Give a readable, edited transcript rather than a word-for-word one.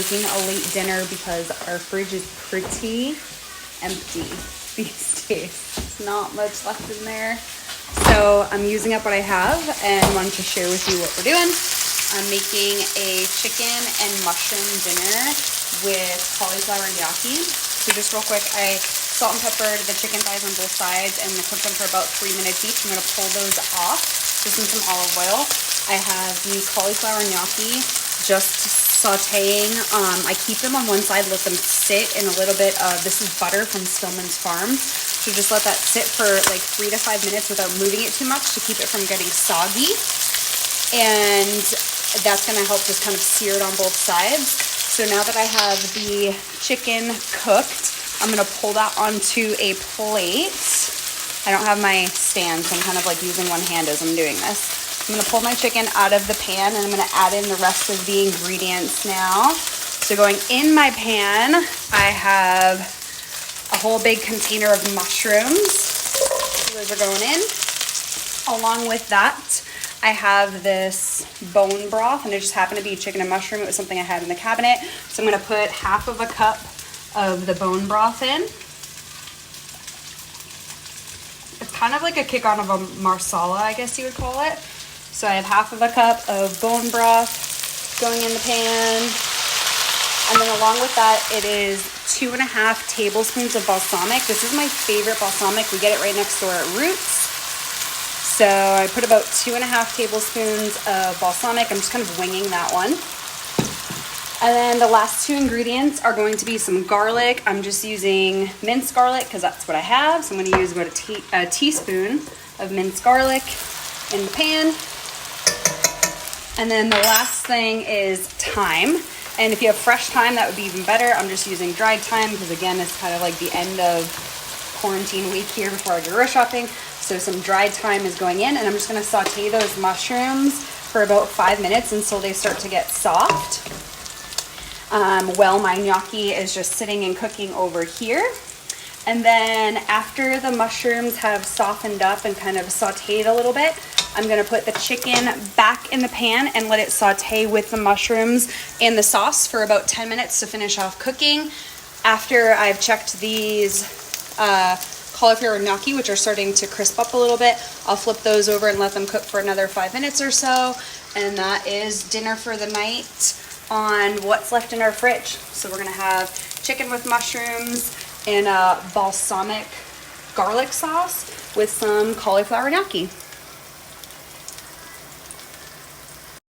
Making a late dinner because our fridge is pretty empty these days. There's not much left in there. So I'm using up what I have and wanted to share with you what we're doing. I'm making a chicken and mushroom dinner with cauliflower and gnocchi. So just real quick, I salt and peppered the chicken thighs on both sides and cooked them for about 3 minutes each. I'm gonna pull those off just in some olive oil. I have the cauliflower gnocchi just sauteing. I keep them on one side, let them sit in a little bit of, this is butter from Stillman's Farm. So just let that sit for like 3 to 5 minutes without moving it too much to keep it from getting soggy. And that's gonna help just kind of sear it on both sides. So now that I have the chicken cooked, I'm gonna pull that onto a plate. I don't have my stand, so I'm kind of like using one hand as I'm doing this. I'm gonna pull my chicken out of the pan and I'm gonna add in the rest of the ingredients now. So going in my pan, I have a whole big container of mushrooms. Those are going in. Along with that, I have this bone broth, and it just happened to be chicken and mushroom. It was something I had in the cabinet. So I'm gonna put half of a cup of the bone broth in. It's kind of like a kick on of a marsala, I guess you would call it. So I have half of a cup of bone broth going in the pan. And then along with that, it is 2.5 tablespoons of balsamic. This is my favorite balsamic. We get it right next door at Roots. So I put about 2.5 tablespoons of balsamic. I'm just kind of winging that one. And then the last two ingredients are going to be some garlic. I'm just using minced garlic because that's what I have. So I'm going to use about a teaspoon of minced garlic in the pan. And then the last thing is thyme. And if you have fresh thyme, that would be even better. I'm just using dried thyme because, again, it's kind of like the end of quarantine week here before I go grocery shopping. So some dried thyme is going in, and I'm just going to saute those mushrooms for about 5 minutes until they start to get soft. While my gnocchi is just sitting and cooking over here. And then after the mushrooms have softened up and kind of sauteed a little bit, I'm gonna put the chicken back in the pan and let it saute with the mushrooms and the sauce for about 10 minutes to finish off cooking. After I've checked these cauliflower gnocchi, which are starting to crisp up a little bit, I'll flip those over and let them cook for another 5 minutes or so. And that is dinner for the night on what's left in our fridge. So we're gonna have chicken with mushrooms and a balsamic garlic sauce with some cauliflower gnocchi.